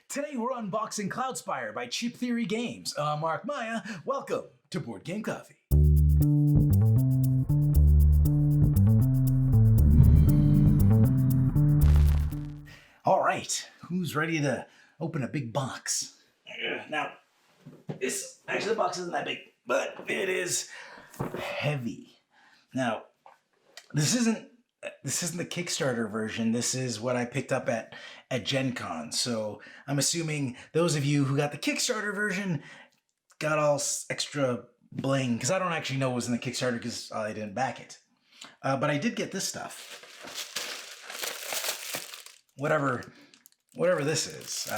Today we're unboxing CloudSpire by Chip Theory Games. I'm Mark Maya. Welcome to Board Game Coffee. All right, who's ready to open a big box? Now, the box isn't that big, but it is heavy. Now, this isn't the Kickstarter version. This is what I picked up at Gen Con. So I'm assuming those of you who got the Kickstarter version got all extra bling, because I don't actually know what was in the Kickstarter because I didn't back it. But I did get this stuff. Whatever this is.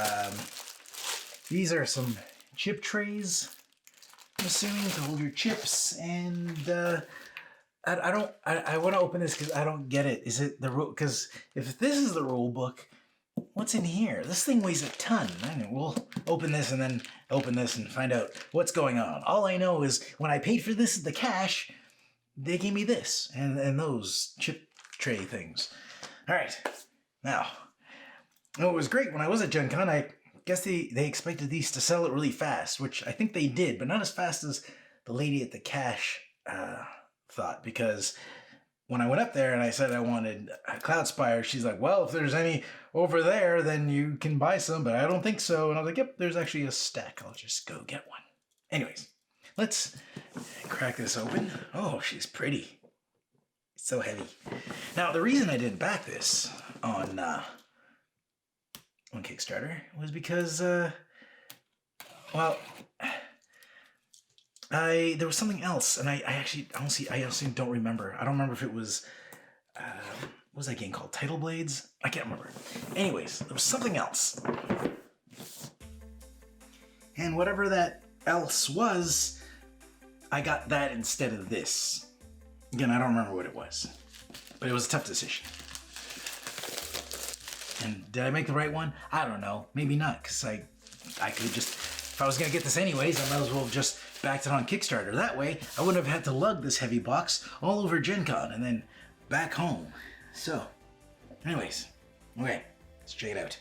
These are some chip trays, I'm assuming, to hold your chips, and I want to open this because I don't get it. Is it the rule? Because if this is the rule book, what's in here? This thing weighs a ton. I mean, we'll open this and then open this and find out what's going on. All I know is when I paid for this, the cash, they gave me this and those chip tray things. All right, now, it was great when I was at Gen Con. I guess they expected these to sell it really fast, which I think they did, but not as fast as the lady at the cash thought, because when I went up there and I said I wanted a CloudSpire, she's like, well, if there's any over there, then you can buy some, but I don't think so. And I was like, yep, there's actually a stack. I'll just go get one. Anyways, let's crack this open. Oh, she's pretty. It's so heavy. Now, the reason I didn't back this on Kickstarter was because, there was something else, and I honestly don't remember. I don't remember if it was, what was that game called? Title Blades? I can't remember. Anyways, there was something else. And whatever that else was, I got that instead of this. Again, I don't remember what it was, but it was a tough decision. And did I make the right one? I don't know. Maybe not, because I could just, if I was going to get this anyways, I might as well have just backed it on Kickstarter. That way, I wouldn't have had to lug this heavy box all over Gen Con and then back home. So, anyways, okay, let's check it out.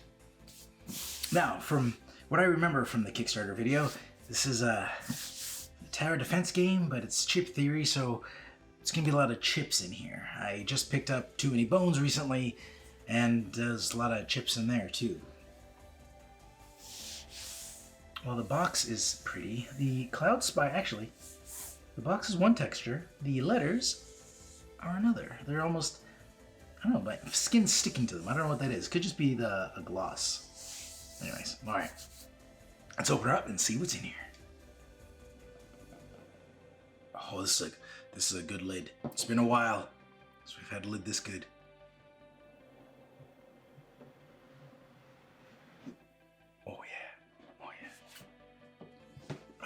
Now, from what I remember from the Kickstarter video, this is a tower defense game, but it's chip theory, so it's going to be a lot of chips in here. I just picked up Too Many Bones recently, and there's a lot of chips in there too. Well, the box is pretty. The CloudSpire, actually, the box is one texture. The letters are another. They're almost, I don't know, but skin's sticking to them. I don't know what that is. Could just be a gloss. Anyways, all right. Let's open her up and see what's in here. Oh, this is a good lid. It's been a while since we've had a lid this good.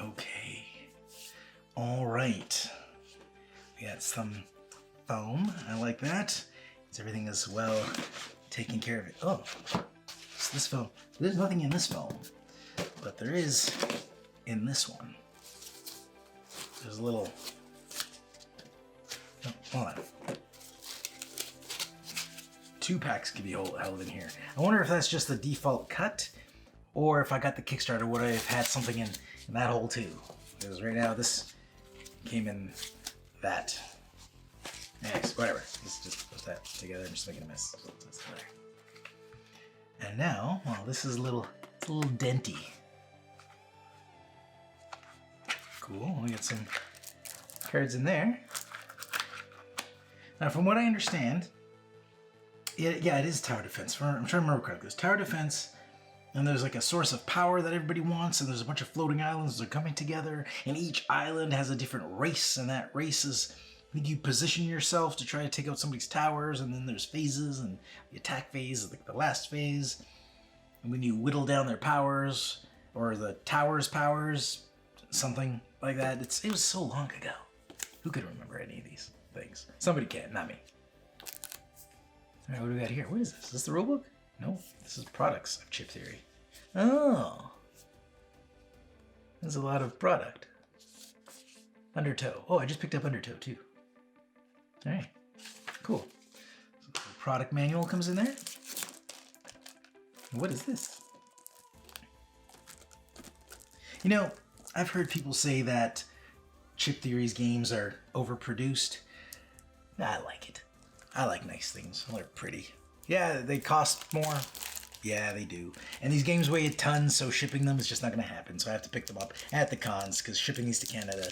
Okay. All right. We got some foam. I like that. Everything is well taken care of. Oh, it's this foam. There's nothing in this foam, but there is in this one. There's a little. Oh, hold on. 2 packs could be held in here. I wonder if that's just the default cut, or if I got the Kickstarter, would I have had something in that hole too? Because right now this came in that. Next, whatever. Let's just put that together. I'm just making a mess. So that's better. And now, well, this is it's a little denty. Cool. We got some cards in there. Now, from what I understand, it is tower defense. I'm trying to remember correctly. It's tower defense. And there's like a source of power that everybody wants, and there's a bunch of floating islands that are coming together, and each island has a different race, and that race is, I think you position yourself to try to take out somebody's towers, and then there's phases, and the attack phase is like the last phase, and when you whittle down their powers, or the tower's powers, something like that. It was so long ago. Who could remember any of these things? Somebody can, not me. All right, what do we got here? What is this? Is this the rulebook? No, this is products of chip theory. Oh, there's a lot of product. Undertow. Oh, I just picked up Undertow too. All right, cool. So the product manual comes in there. What is this? You know, I've heard people say that Chip Theory's games are overproduced. I like it. I like nice things. They're pretty. Yeah, they cost more. Yeah, they do. And these games weigh a ton, so shipping them is just not going to happen. So I have to pick them up at the cons, because shipping these to Canada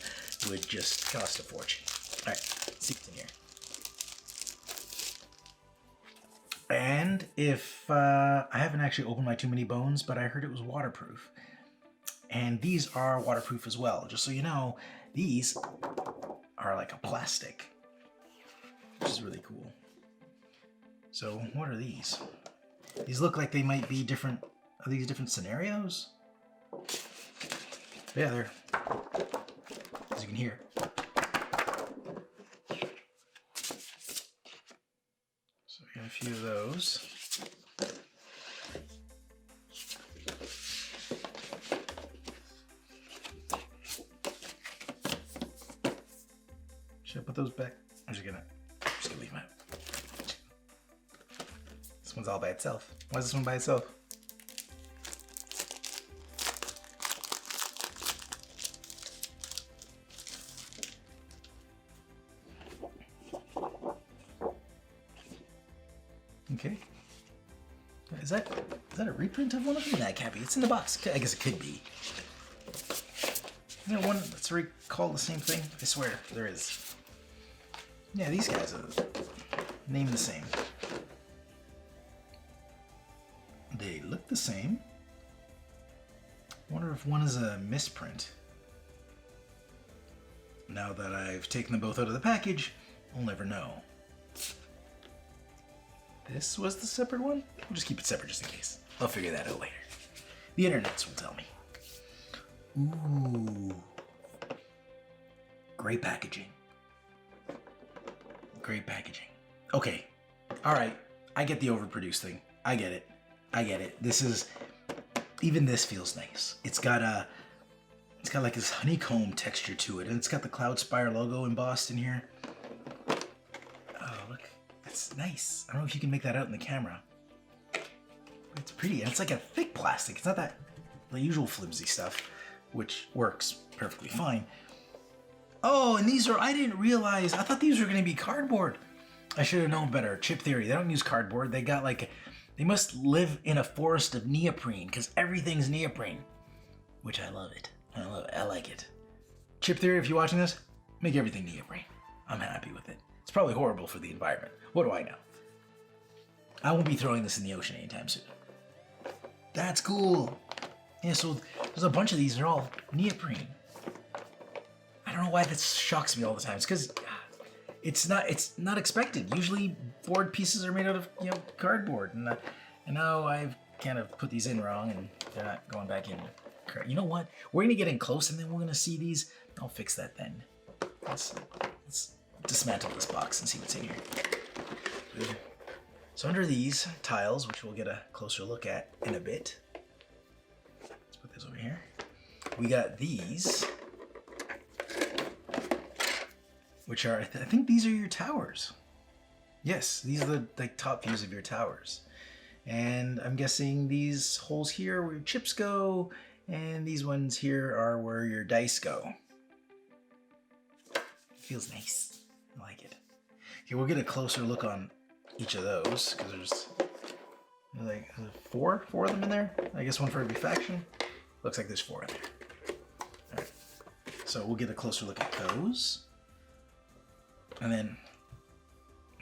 would just cost a fortune. All right, let's see what's in here. And if I haven't actually opened my Too Many Bones, but I heard it was waterproof. And these are waterproof as well. Just so you know, these are like a plastic, which is really cool. So what are these? These look like they might be different. Are these different scenarios? Yeah, they're, as you can hear. So we got a few of those. Should I put those back? I'm just gonna leave them out. This one's all by itself. Why is this one by itself? Okay. Is that a reprint of one of them? That can't be. It's in the box. I guess it could be. You know, one that's called the same thing. I swear there is. Yeah, these guys are named the same. They look the same. Wonder if one is a misprint. Now that I've taken them both out of the package, I'll never know. This was the separate one? We'll just keep it separate just in case. I'll figure that out later. The internets will tell me. Ooh. Great packaging. Great packaging. Okay. Alright. I get the overproduced thing. I get it. I get it. This is... Even this feels nice. It's got like this honeycomb texture to it. And it's got the CloudSpire logo embossed in here. Oh, look. That's nice. I don't know if you can make that out in the camera. It's pretty. And it's like a thick plastic. It's not that the usual flimsy stuff, which works perfectly fine. Oh, and these are, I didn't realize, I thought these were going to be cardboard. I should have known better. Chip Theory, they don't use cardboard. They got like, they must live in a forest of neoprene, because everything's neoprene. Which I love it. I love it. I like it. Chip Theory, if you're watching this, make everything neoprene. I'm happy with it. It's probably horrible for the environment. What do I know? I won't be throwing this in the ocean anytime soon. That's cool. Yeah, so there's a bunch of these. They're all neoprene. I don't know why that shocks me all the time. It's because it's not expected. Usually board pieces are made out of, you know, cardboard. And now I've kind of put these in wrong and they're not going back in. You know what? We're going to get in close and then we're going to see these. I'll fix that then. Let's dismantle this box and see what's in here. So under these tiles, which we'll get a closer look at in a bit. Let's put this over here. We got these, which are, I think these are your towers. Yes, these are the like, top views of your towers. And I'm guessing these holes here are where your chips go, and these ones here are where your dice go. Feels nice. I like it. Okay, we'll get a closer look on each of those, because there's like four of them in there. I guess one for every faction. Looks like there's 4 in there. All right. So we'll get a closer look at those. And then,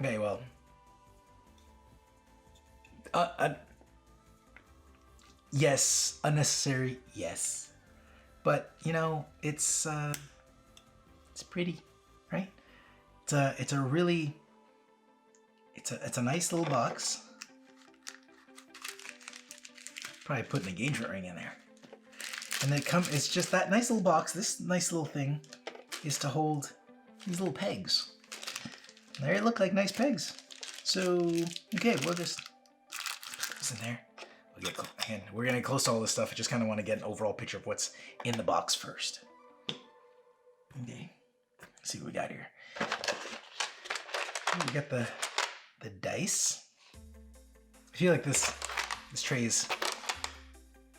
okay, well, yes, unnecessary, yes, but you know, it's pretty, right? It's a really, it's a nice little box. Probably put an engagement ring in there, and it's just that nice little box. This nice little thing is to hold these little pegs. They look like nice pegs. So, okay, we'll just put this in there. Again, we're getting close to all this stuff. I just kind of want to get an overall picture of what's in the box first. Okay, let's see what we got here. We got the dice. I feel like this tray is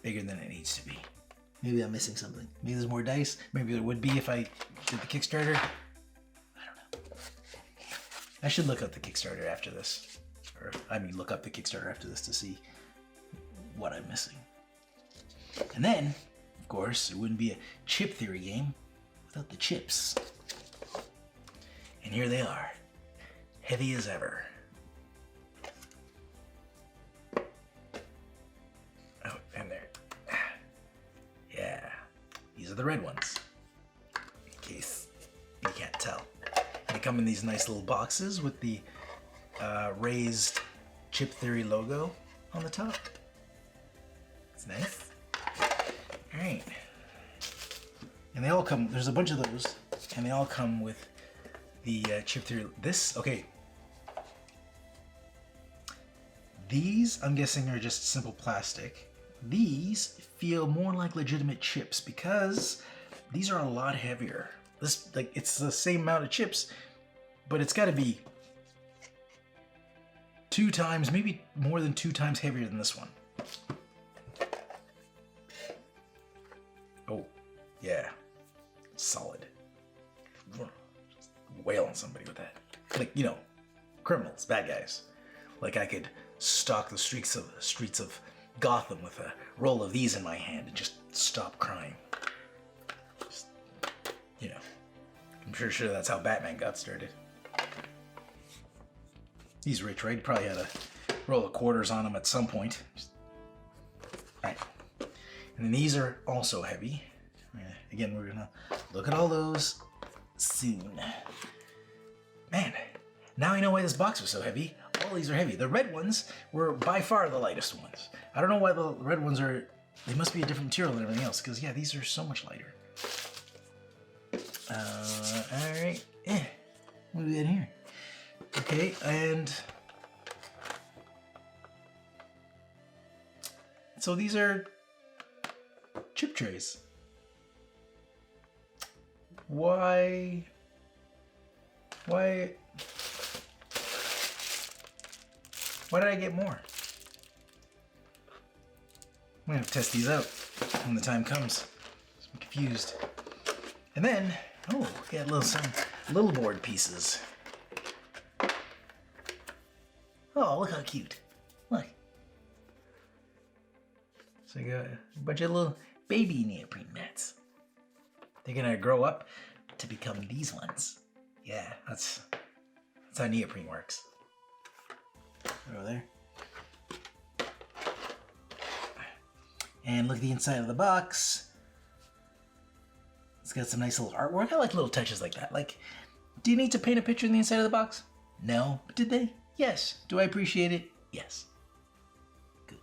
bigger than it needs to be. Maybe I'm missing something. Maybe there's more dice. Maybe there would be if I did the Kickstarter. I don't know. I should look up the Kickstarter after this. Or, I mean, look up the Kickstarter after this to see what I'm missing. And then, of course, it wouldn't be a chip theory game without the chips. And here they are. Heavy as ever. Oh, and there. Yeah. These are the red ones. In case you can't tell. They come in these nice little boxes with the raised Chip Theory logo on the top. It's nice. Alright. And they all come, there's a bunch of those, and they all come with the Chip Theory. This, okay. These, I'm guessing, are just simple plastic. These feel more like legitimate chips because these are a lot heavier. This, like, it's the same amount of chips, but it's got to be 2 times, maybe more than 2 times heavier than this one. Oh, yeah, solid. Wail on somebody with that. Like, you know, criminals, bad guys. Like I could stalk the streets of Gotham with a roll of these in my hand and just stop crime. Just, you know, I'm sure that's how Batman got started. He's rich, right? He probably had a roll of quarters on him at some point. Right. And then these are also heavy. Again, we're gonna look at all those soon. Man, now I know why this box was so heavy. All these are heavy. The red ones were by far the lightest ones. I don't know why the red ones are, they must be a different material than everything else, because yeah, these are so much lighter. Alright. What do we got here? Okay, and so these are chip trays. Why did I get more? I'm gonna have to test these out when the time comes. I'm confused. And then, oh, we got some little board pieces. Oh, look how cute. Look. So you got a bunch of little baby neoprene mats. They're gonna grow up to become these ones. Yeah, that's how neoprene works. Over there. And look at the inside of the box. It's got some nice little artwork. I like little touches like that. Like, do you need to paint a picture in the inside of the box? No. But did they? Yes. Do I appreciate it? Yes. Cool.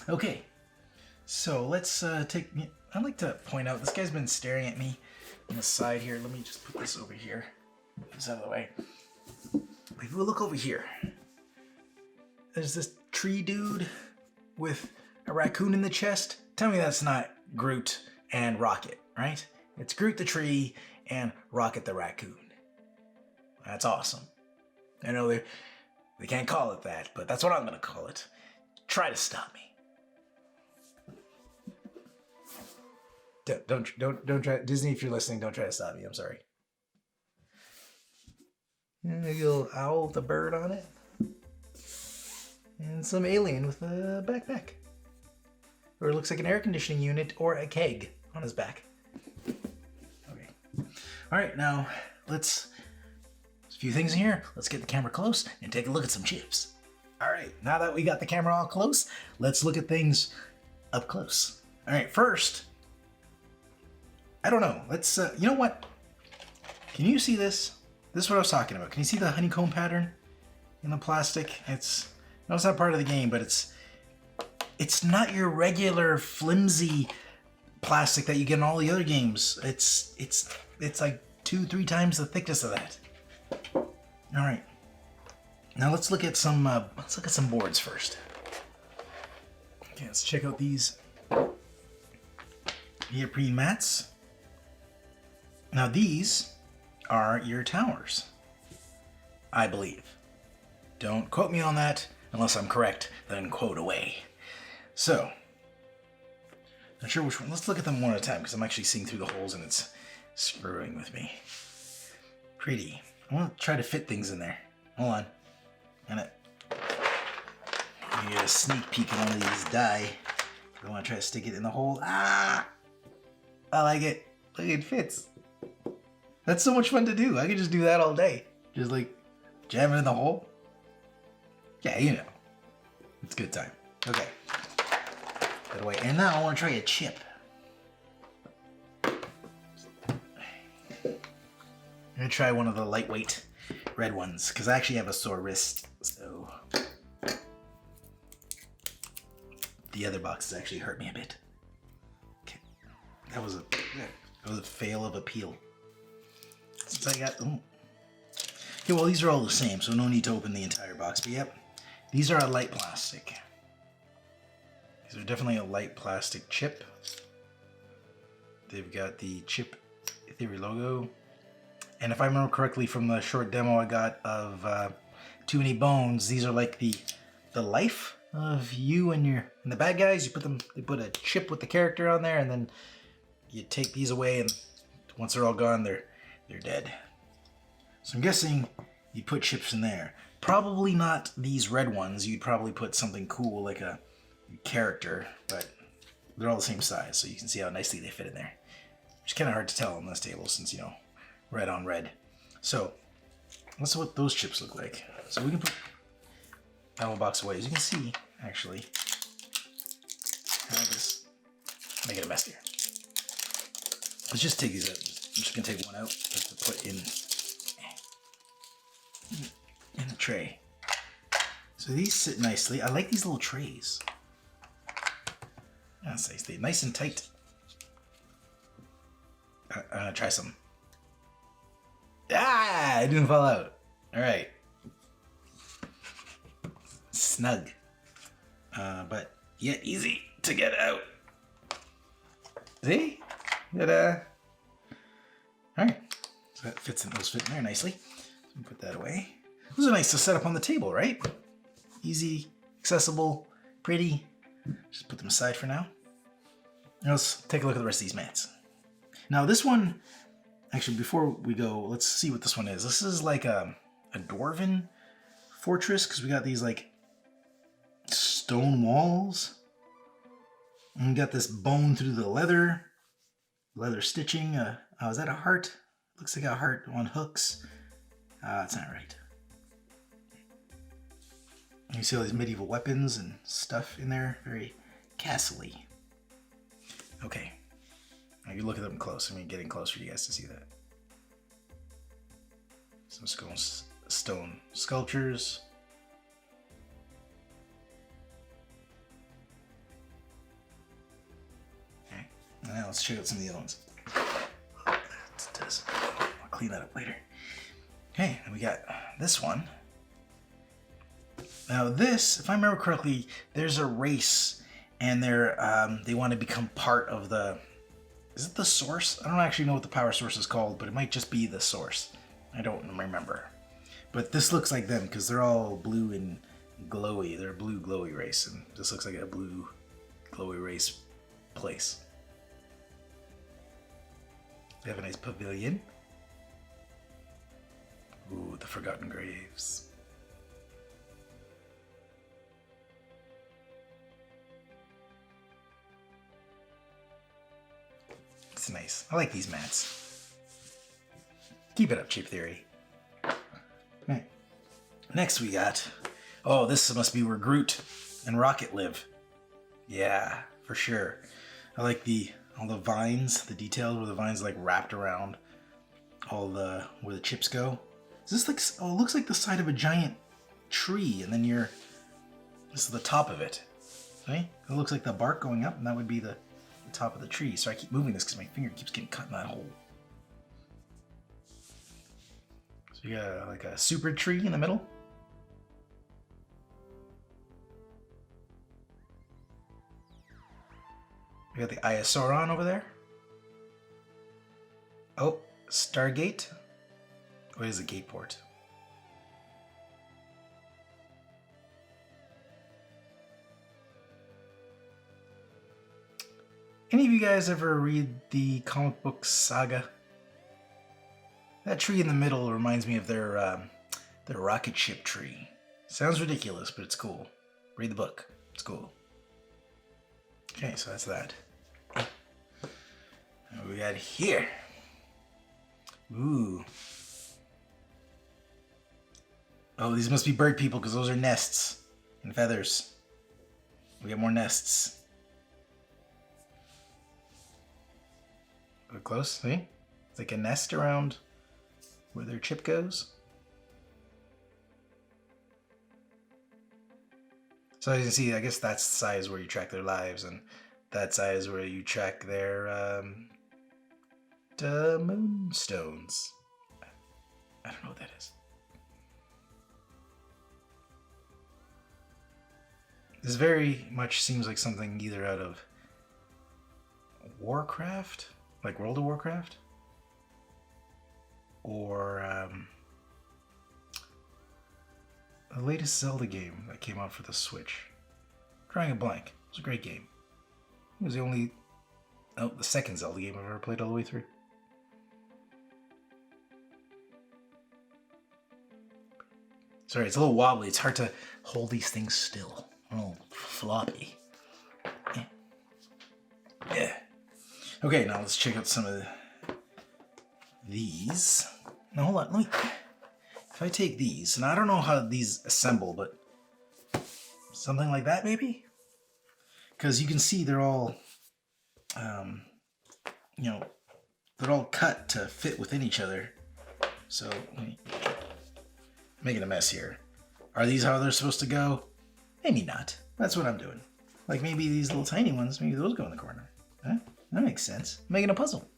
Okay. So let's take... I'd like to point out, this guy's been staring at me on the side here. Let me just put this over here. Get this out of the way. If we look over here, there's this tree dude with a raccoon in the chest. Tell me that's not Groot and Rocket, right? It's Groot the tree and Rocket the raccoon. That's awesome. I know they can't call it that, but that's what I'm gonna call it. Try to stop me. Don't try, Disney, if you're listening, don't try to stop me. I'm sorry. And a little owl with a bird on it. And some alien with a backpack. Or it looks like an air conditioning unit or a keg on his back. Okay. All right, now there's a few things in here. Let's get the camera close and take a look at some chips. All right, now that we got the camera all close, let's look at things up close. All right, first, I don't know. Let's, you know what? Can you see this? This is what I was talking about. Can you see the honeycomb pattern in the plastic? It's not part of the game, but it's not your regular flimsy plastic that you get in all the other games. It's like 2-3 times the thickness of that. All right. Now let's look at some boards first. Okay, let's check out these neoprene mats. Now these are your towers, I believe. Don't quote me on that unless I'm correct, then quote away. So, Not sure which one. Let's look at them one at a time because I'm actually seeing through the holes and it's screwing with me. Pretty. I want to try to fit things in there. Hold on. You get a sneak peek at one of these die. I want to try to stick it in the hole. Ah! I like it. Look, it fits. That's so much fun to do. I could just do that all day. Just like jam it in the hole. Yeah, you know. It's a good time. Okay. Put away. And now I want to try a chip. I'm going to try one of the lightweight red ones because I actually have a sore wrist. So the other boxes actually hurt me a bit. Okay. That was a fail of a peel. Since I got them. Okay, well these are all the same, so no need to open the entire box. But yep, these are a light plastic. These are definitely a light plastic chip. They've got the chip theory logo. And if I remember correctly from the short demo I got of Too Many Bones, these are like the life of you and the bad guys. You put them, they put a chip with the character on there, and then you take these away, and once they're all gone, they're dead. So I'm guessing you put chips in there. Probably not these red ones. You'd probably put something cool like a character, but they're all the same size, so you can see how nicely they fit in there. It's kind of hard to tell on this table since, you know, red on red. So let's see what those chips look like. So we can put that box away. As you can see, actually, I just make it a mess here. Let's just take these out. I'm just gonna take one out just to put in the tray. So these sit nicely. I like these little trays. That's nice. They nice and tight. I'm gonna try some. Ah! It didn't fall out. All right. Snug. But yet easy to get out. See? Alright. So that fits in, those fit in there nicely. So put that away. Those are nice to set up on the table, right? Easy, accessible, pretty. Just put them aside for now. Now let's take a look at the rest of these mats. Now this one, actually before we go, let's see what this one is. This is like a dwarven fortress because we got these like stone walls. And we got this bone through the leather stitching. Oh, is that a heart? Looks like a heart on hooks. That's not right. You see all these medieval weapons and stuff in there. Very castle-y. Okay. Now you look at them close. I mean, getting close for you guys to see that. Some stone sculptures. Okay. Now let's check out some of the other ones. I'll clean that up later. Okay, and we got this one. Now this, if I remember correctly, there's a race, and they want to become part of the. Is it the source? I don't actually know what the power source is called, but it might just be the source. I don't remember. But this looks like them because they're all blue and glowy. They're a blue glowy race, and this looks like a blue glowy race place. They have a nice pavilion. Ooh, the Forgotten Graves. It's nice. I like these mats. Keep it up, Cheap Theory. Right. Next we got... Oh, this must be where Groot and Rocket live. Yeah, for sure. I like all the vines, the details where the vines like wrapped around where the chips go. Is this like, oh, it looks like the side of a giant tree, and then this is the top of it. Right? It looks like the bark going up, and that would be the top of the tree. So I keep moving this because my finger keeps getting cut in that hole. So you got like a super tree in the middle. We got the Iosauron over there. Oh, Stargate. What is a gate port? any of you guys ever read the comic book Saga? That tree in the middle reminds me of their rocket ship tree. Sounds ridiculous, but it's cool. Read the book. It's cool. Okay, so that's that. What we got here? Ooh. Oh, these must be bird people because those are nests and feathers. We get more nests. Look close, see? It's like a nest around where their chip goes. So as you can see, I guess that's the size where you track their lives, and that size where you track their moonstones. I don't know what that is. This very much seems like something either out of Warcraft, like World of Warcraft, or the latest Zelda game that came out for the Switch. Drawing a blank. It was a great game. It was the second Zelda game I've ever played all the way through. Sorry, it's a little wobbly. It's hard to hold these things still. Oh, floppy. Yeah. Okay, now let's check out some of these. Now hold on, if I take these, and I don't know how these assemble, but something like that maybe? Because you can see they're all, they're all cut to fit within each other. So, making a mess here. Are these how they're supposed to go? Maybe not. That's what I'm doing. Like maybe these little tiny ones, maybe those go in the corner. Huh? That makes sense. I'm making a puzzle.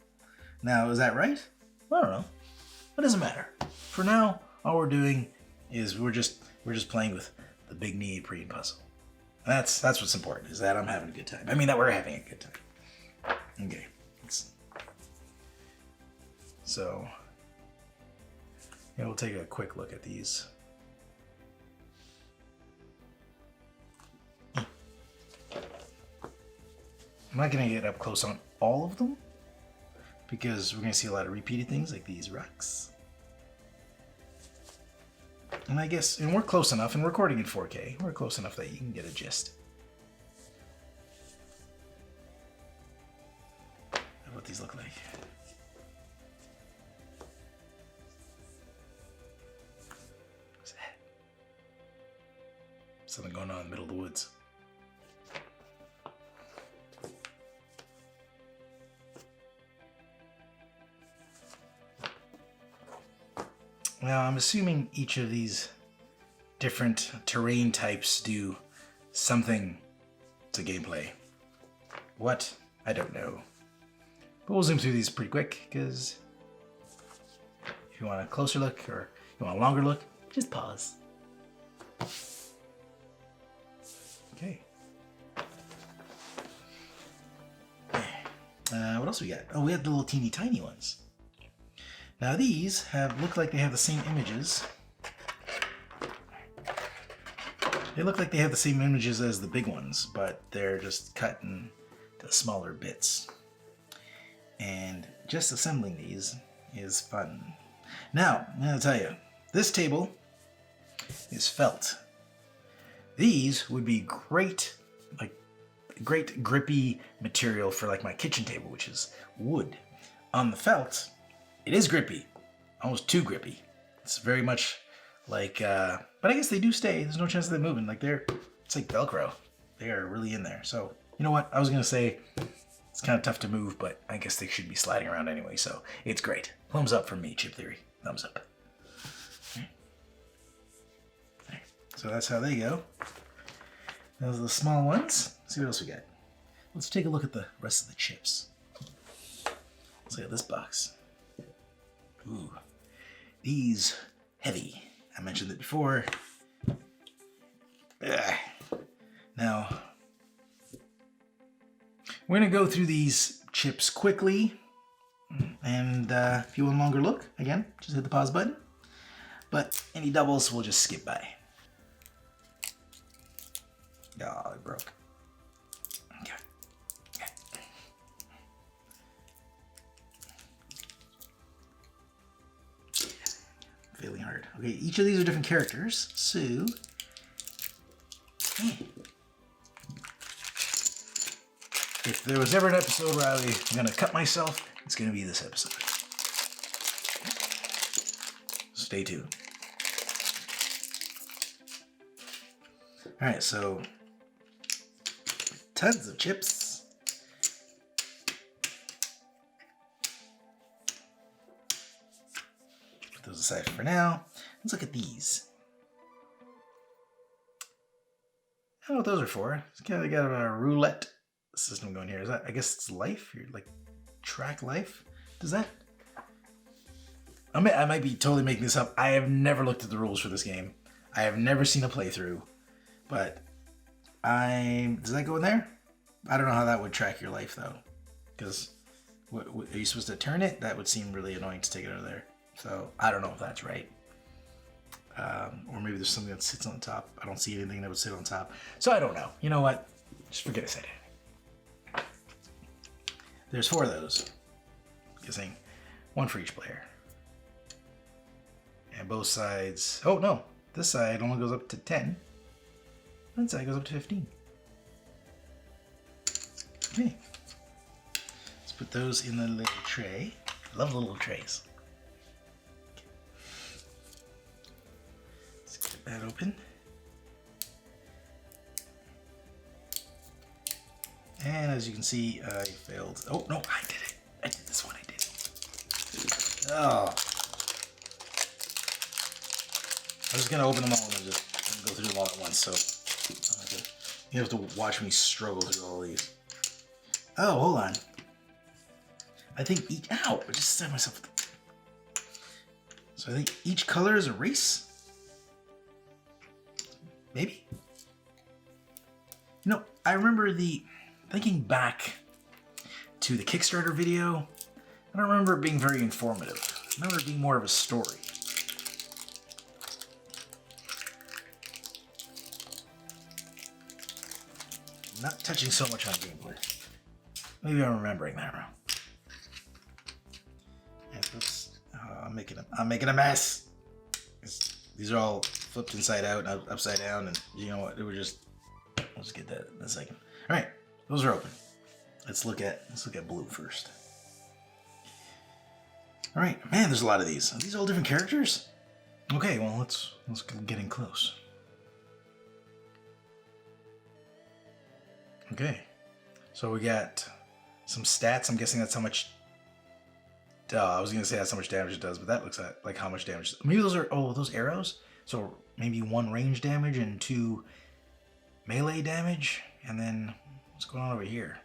Now, is that right? I don't know. It doesn't matter. For now, all we're doing is we're just playing with the big neoprene puzzle. That's what's important, is that I'm having a good time. I mean that we're having a good time. Okay. So yeah, we'll take a quick look at these. I'm not going to get up close on all of them because we're going to see a lot of repeated things like these rocks. And I guess, and we're close enough, and we're recording in 4K, we're close enough that you can get a gist of what these look like. What's that? Something going on in the middle of the woods. Now, I'm assuming each of these different terrain types do something to gameplay. What? I don't know. But we'll zoom through these pretty quick, because if you want a closer look or you want a longer look, just pause. Okay. What else we got? Oh, we have the little teeny tiny ones. Now these look like they have the same images. They look like they have the same images as the big ones, but they're just cut into smaller bits. And just assembling these is fun. Now, I'm going to tell you, this table is felt. These would be great grippy material for like my kitchen table, which is wood. On the felt, it is grippy, almost too grippy. It's very much like, but I guess they do stay. There's no chance of them moving. Like it's like Velcro. They are really in there. So you know what? I was gonna say it's kind of tough to move, but I guess they should be sliding around anyway. So it's great. Thumbs up from me, Chip Theory. Thumbs up. Okay. So that's how they go. Those are the small ones. Let's see what else we got. Let's take a look at the rest of the chips. Let's look at this box. Ooh, these heavy. I mentioned it before. Ugh. Now, we're gonna go through these chips quickly, and if you want a longer look, again, just hit the pause button. But any doubles, we'll just skip by. Oh, it broke. Okay. Okay, each of these are different characters, so... If there was ever an episode where I'm going to cut myself, it's going to be this episode. Stay tuned. Alright, so... Tons of chips. Put those aside for now. Let's look at these. I don't know what those are for. It's kind of got a roulette system going here. Is that, I guess it's life? You're like track life? Does that? I might be totally making this up. I have never looked at the rules for this game. I have never seen a playthrough. But does that go in there? I don't know how that would track your life though. Because are you supposed to turn it? That would seem really annoying to take it out of there. So I don't know if that's right. Or maybe there's something that sits on top. I don't see anything that would sit on top. So I don't know. You know what? Just forget I said it. There's 4 of those. Guessing 1 for each player. And both sides... Oh, no. This side only goes up to 10. That side goes up to 15. Okay. Let's put those in the little tray. I love the little trays. Okay. Let's get that open. And as you can see, I failed. Oh, no, I did it. I did this one. I did it. Oh. I'm just going to open them all and just go through them all at once. So you have to watch me struggle through all these. Oh, hold on. I think each... Ow! I just stabbed myself. So I think each color is a race? Maybe? You know, I remember thinking back to the Kickstarter video, I don't remember it being very informative. I remember it being more of a story. Not touching so much on gameplay. Maybe I'm remembering that wrong. Yeah, I'm making a mess. These are all flipped inside out, upside down, and you know what? Let's get that in a second. All right, those are open. Let's look at blue first. All right, man, there's a lot of these. Are these all different characters? Okay, well let's get in close. Okay, so we got some stats. I'm guessing that's how much. I was gonna say that's how much damage it does, but that looks like how much damage. Maybe those are those arrows. So maybe 1 range damage and 2 melee damage, and then what's going on over here?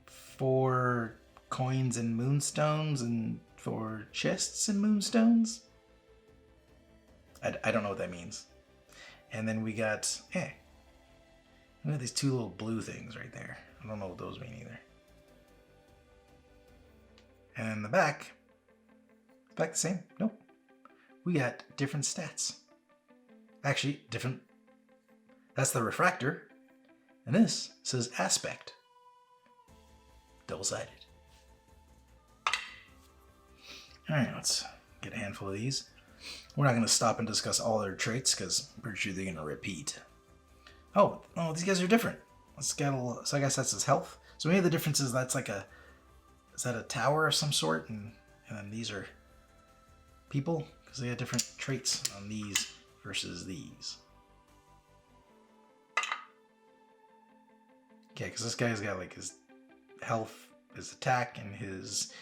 4 coins and moonstones, and 4 chests and moonstones. I don't know what that means. And then we got we got these 2 little blue things right there. I don't know what those mean either. And in the back the same? Nope. We got different stats. Actually, different. That's the refractor. And this says aspect. Double-sided. Alright, let's get a handful of these. We're not going to stop and discuss all their traits because I'm pretty sure they're going to repeat. Oh, these guys are different. Let's get so I guess that's his health. So maybe the difference is that's like is that a tower of some sort? And then these are people? Because they have different traits on these versus these. Okay, because this guy's got like his health, his attack, and his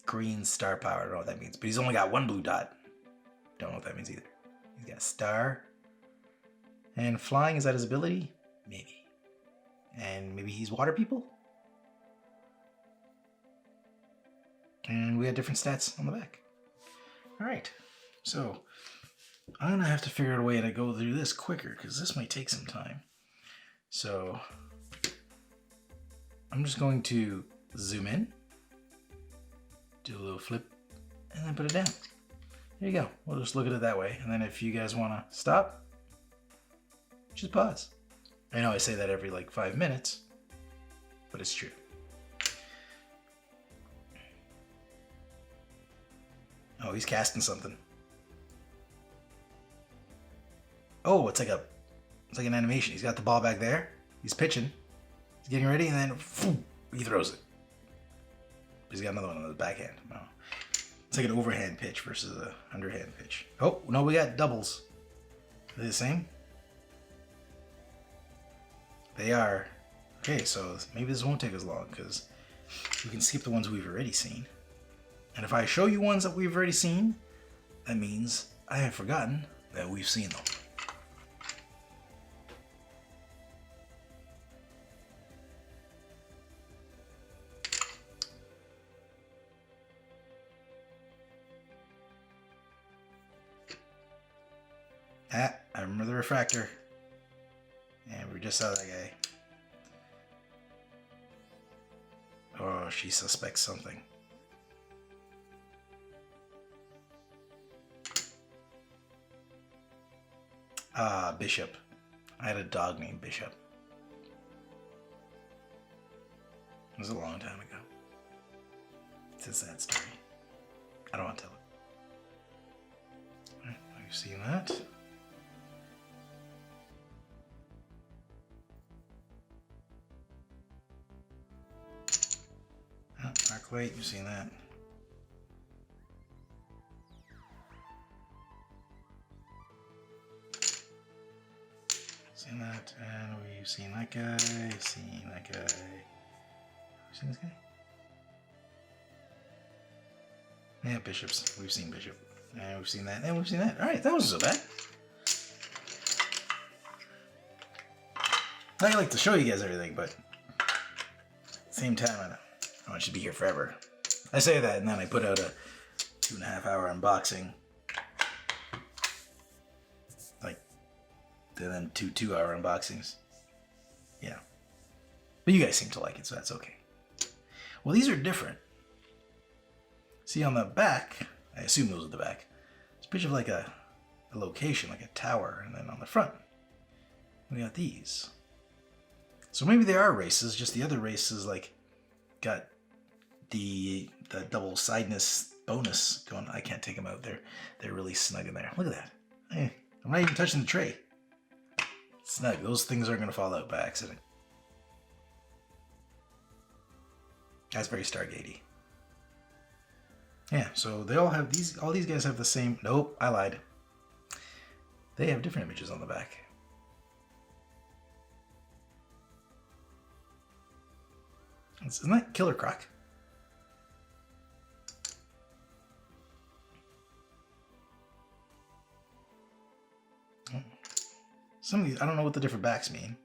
green star power. I don't know what that means. But he's only got 1 blue dot. Don't know what that means either. He's got star. And flying, is that his ability? Maybe. And maybe he's water people? And we have different stats on the back. Alright, so I'm going to have to figure out a way to go through this quicker because this might take some time. So I'm just going to zoom in, do a little flip, and then put it down. There you go. We'll just look at it that way. And then if you guys want to stop, just pause. I know I say that every like 5 minutes, but it's true. Oh, he's casting something. Oh, it's like an animation. He's got the ball back there. He's pitching. He's getting ready, and then he throws it. He's got another one on the backhand. No. It's like an overhand pitch versus an underhand pitch. Oh, no, we got doubles. Are they the same? They are. Okay, so maybe this won't take as long because we can skip the ones we've already seen. And if I show you ones that we've already seen, that means I have forgotten that we've seen them. Ah, I remember the refractor. And we just saw that guy. Oh, she suspects something. Ah, Bishop. I had a dog named Bishop. It was a long time ago. It's a sad story. I don't want to tell it. Right, have you seen that? Arclight, you've seen that. Seen that, and we've seen that guy, seen that guy. Seen this guy? Yeah, bishops. We've seen bishop. And we've seen that, and we've seen that. Alright, that wasn't so bad. I like to show you guys everything, but at the same time, I want you to be here forever. I say that, and then I put out a 2.5 hour unboxing. Like, and then two 2-hour unboxings. Yeah. But you guys seem to like it, so that's okay. Well, these are different. See, on the back, I assume those are the back. It's a picture of like a location, like a tower, and then on the front, we got these. So maybe they are races, just the other races like got the double sideness bonus going. I can't take them out. They're really snug in there. Look at that. Hey, I'm not even touching the tray. Snug. Those things aren't going to fall out by accident. That's very Stargatey. Yeah, so they all have these. All these guys have the same. Nope, I lied. They have different images on the back. Isn't that Killer Croc? Some of these, I don't know what the different backs mean.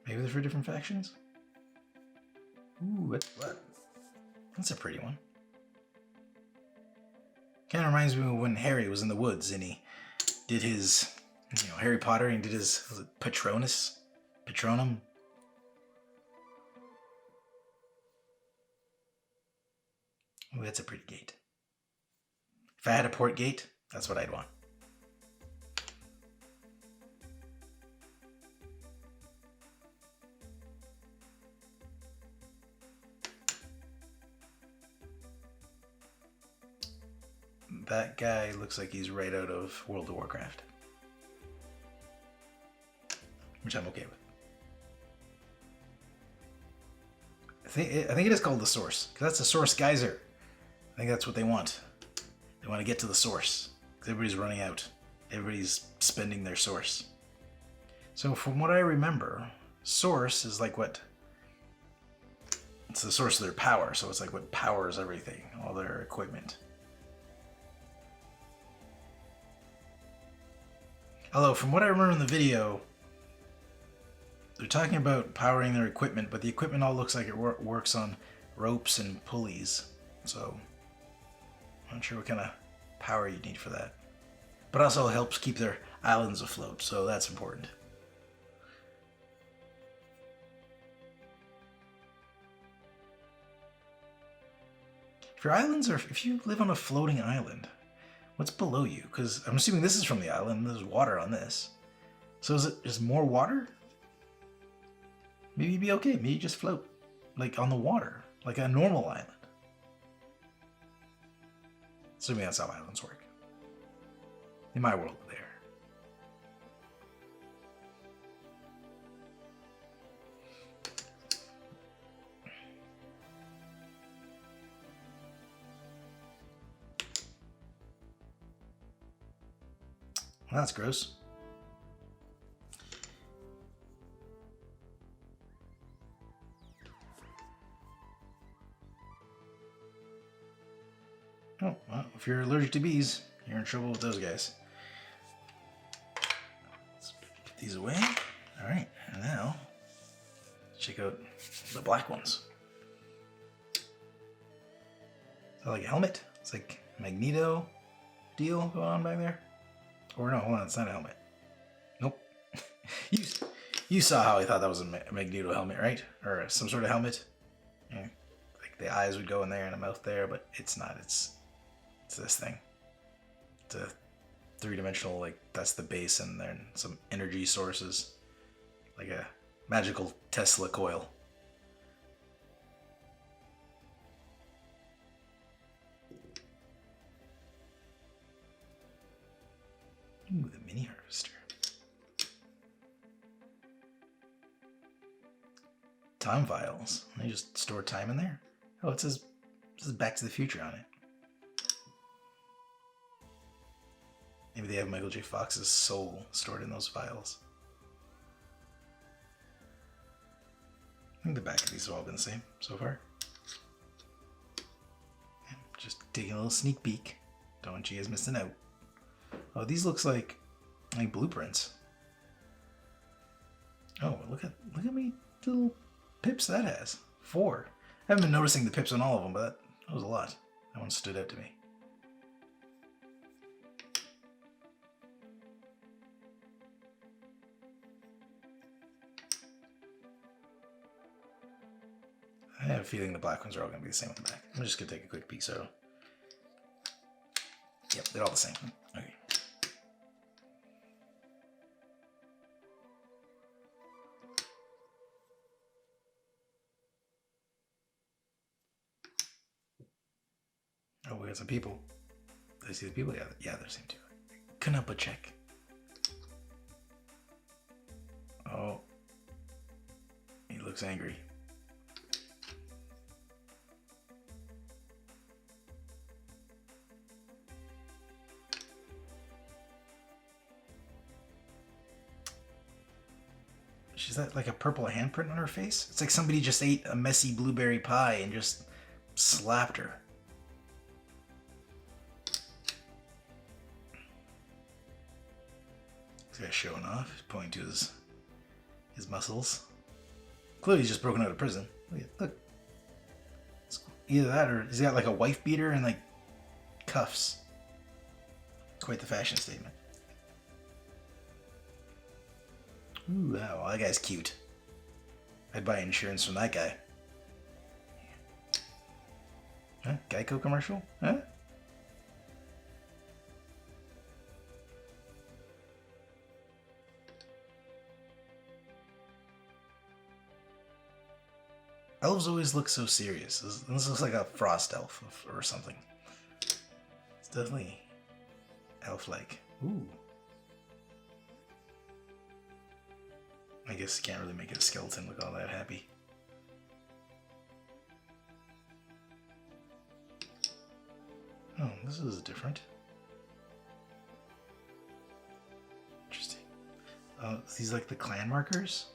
Maybe they're for different factions? Ooh, what? That's a pretty one. Kind of reminds me of when Harry was in the woods and he did his, Harry Potter and did his, was it Patronum? Ooh, that's a pretty gate. If I had a port gate, that's what I'd want. That guy looks like he's right out of World of Warcraft. Which I'm okay with. I think it is called the Source, because that's the Source Geyser. I think that's what they want. They want to get to the source, because everybody's running out. Everybody's spending their source. So from what I remember, source is like what... It's the source of their power, so it's like what powers everything, all their equipment. Although, from what I remember in the video, they're talking about powering their equipment, but the equipment all looks like it works on ropes and pulleys. So, I'm not sure what kind of power you need for that. But also helps keep their islands afloat, so that's important. If you live on a floating island, what's below you? Because I'm assuming this is from the island, there's water on this. So is it just more water? Maybe you'd be okay, maybe you just float, like on the water. like a normal island. Assuming that's how islands work. In my world, there. Well, that's gross. Oh, well, if you're allergic to bees, you're in trouble with those guys. Let's put these away. All right, and now check out the black ones. Is that like a helmet? It's like a Magneto deal going on back there. Or no, hold on, it's not a helmet. Nope. you saw how I thought that was a Magneto helmet, right? Or some sort of helmet. Yeah. Like the eyes would go in there and the mouth there, but it's not. It's this thing. It's a three-dimensional, like that's the base, and then some energy sources, like a magical Tesla coil. Ooh, the mini harvester. Time vials. They just store time in there. Oh, it says Back to the Future on it. Maybe they have Michael J. Fox's soul stored in those vials. I think the back of these have all been the same so far. Just taking a little sneak peek. Don't want you guys missing out. Oh, these looks like blueprints. Oh, look at how many little pips that has. 4. I haven't been noticing the pips on all of them, but that was a lot. That one stood out to me. I have a feeling the black ones are all going to be the same on the back. I'm just going to take a quick peek. So, yep, they're all the same. Okay. Oh, we got some people. Did I see the people? Yeah, there's him too. Couldn't help but check. Oh, he looks angry. She's got like a purple handprint on her face. It's like somebody just ate a messy blueberry pie and just slapped her. This guy's showing off. He's pointing to his muscles. Clearly he's just broken out of prison. Look. It's either that or he's got like a wife beater and like cuffs. Quite the fashion statement. Ooh, wow, that guy's cute. I'd buy insurance from that guy. Huh? Geico commercial? Huh? Elves always look so serious. This looks like a frost elf or something. It's definitely elf-like. Ooh. I guess you can't really make it a skeleton look all that happy. Oh, this is different. Interesting. Oh, these like the clan markers?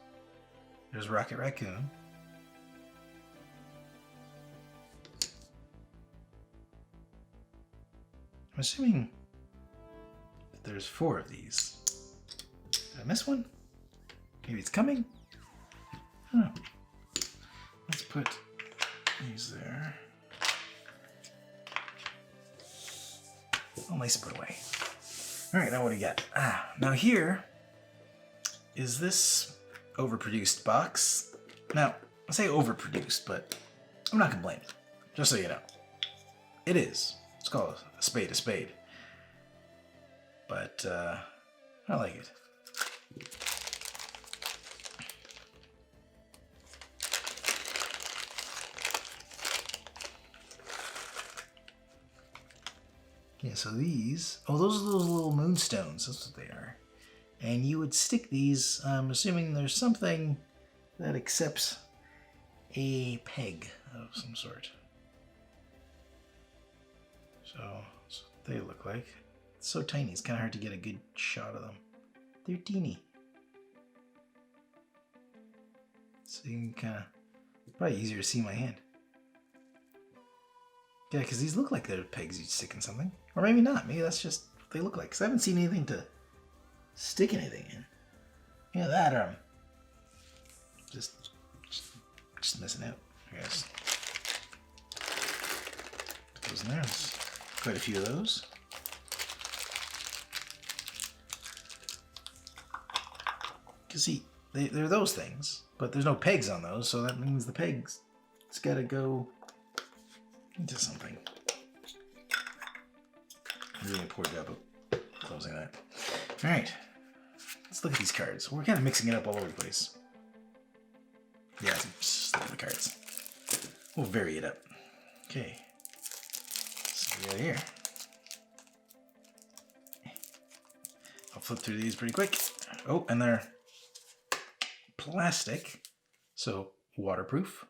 There's Rocket Raccoon. I'm assuming that there's 4 of these. Did I miss one? Maybe it's coming? Huh. Let's put these there. Oh, nice and put away. Alright, now what do you got? Now here is this overproduced box. Now, I say overproduced, but I'm not complaining. Just so you know. It is. Let's call a spade a spade. But, I like it. Yeah, so these... Oh, those are those little moonstones. That's what they are. And you would stick these, assuming there's something that accepts a peg of some sort. So that's what they look like. It's so tiny, it's kind of hard to get a good shot of them. They're teeny. So you can kind of... Probably easier to see my hand. Yeah, because these look like they're pegs you'd stick in something. Or maybe not. Maybe that's just what they look like. Because I haven't seen anything to stick anything in. Yeah, that, just missing out, I guess. Put those in there. There's quite a few of those. Because see, they're those things, but there's no pegs on those, so that means the pegs, it's got to go into something. I'm doing a poor job of closing that. All right, let's look at these cards. We're kind of mixing it up all over the place. Yeah, just look at the cards. We'll vary it up. Okay. So we got here. I'll flip through these pretty quick. Oh, and they're plastic, so waterproof.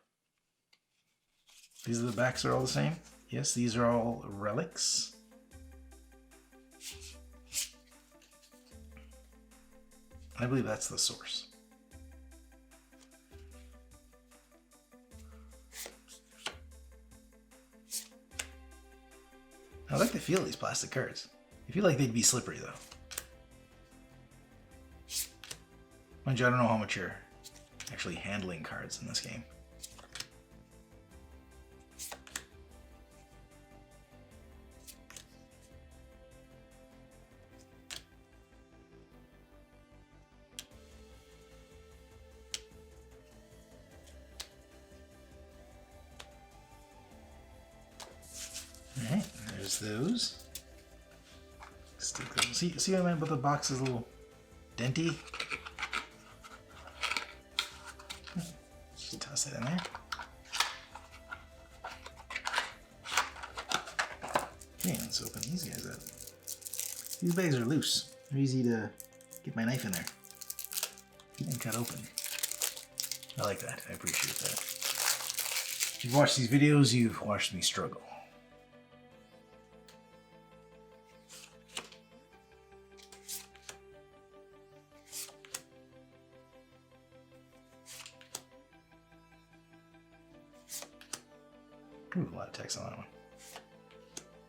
These are the backs are all the same. Yes, these are all relics. I believe that's the source. I like the feel of these plastic cards. I feel like they'd be slippery though. Mind you, I don't know how much you're actually handling cards in this game. Alright, there's those. Stick those. See what I meant about the box is a little denty? Just toss it in there. Okay, let's open these guys up. These bags are loose. They're easy to get my knife in there and cut open. I like that. I appreciate that. If you've watched these videos, you've watched me struggle. Ooh, a lot of text on that one.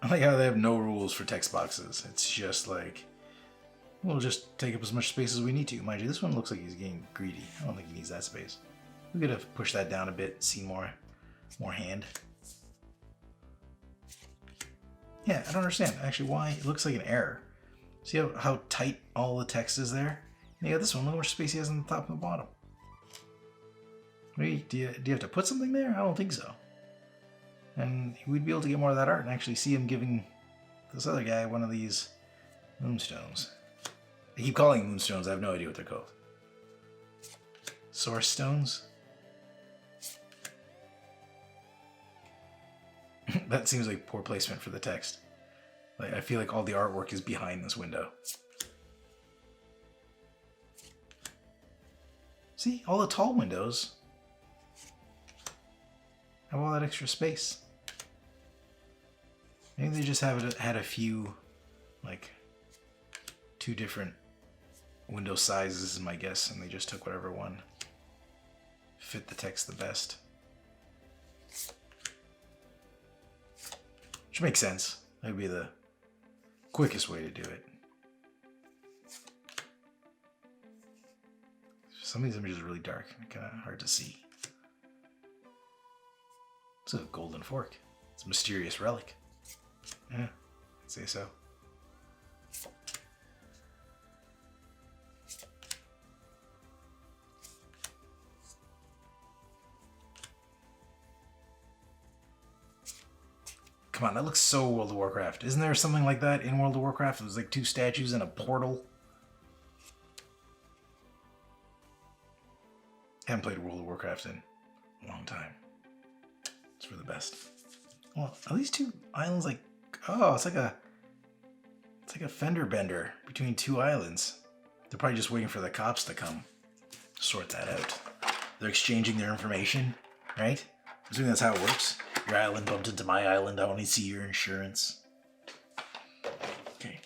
I like how they have no rules for text boxes. It's just like, we'll just take up as much space as we need to. Mind you, this one looks like he's getting greedy. I don't think he needs that space. We could have pushed that down a bit, see more hand. Yeah, I don't understand actually why it looks like an error. See how tight all the text is there? And you got this one, look how much space he has on the top and the bottom. Wait, do you have to put something there? I don't think so. And we'd be able to get more of that art and actually see him giving this other guy one of these moonstones. I keep calling them moonstones, I have no idea what they're called. Source stones? That seems like poor placement for the text. Like, I feel like all the artwork is behind this window. See, all the tall windows have all that extra space. Maybe they just had a few, like, 2 different window sizes is my guess, and they just took whatever one fit the text the best. Which makes sense. That would be the quickest way to do it. Some of these images are really dark, kind of hard to see. It's a golden fork. It's a mysterious relic. Yeah, I'd say so. Come on, that looks so World of Warcraft. Isn't there something like that in World of Warcraft? There's like 2 statues and a portal. I haven't played World of Warcraft in a long time. It's for the best. Well, are these 2 islands like... Oh, it's like a It's like a fender bender between two islands. They're probably just waiting for the cops to come sort that out. They're exchanging their information, right? I assume that's how it works. Your island bumped into my island. I only see your insurance. Okay.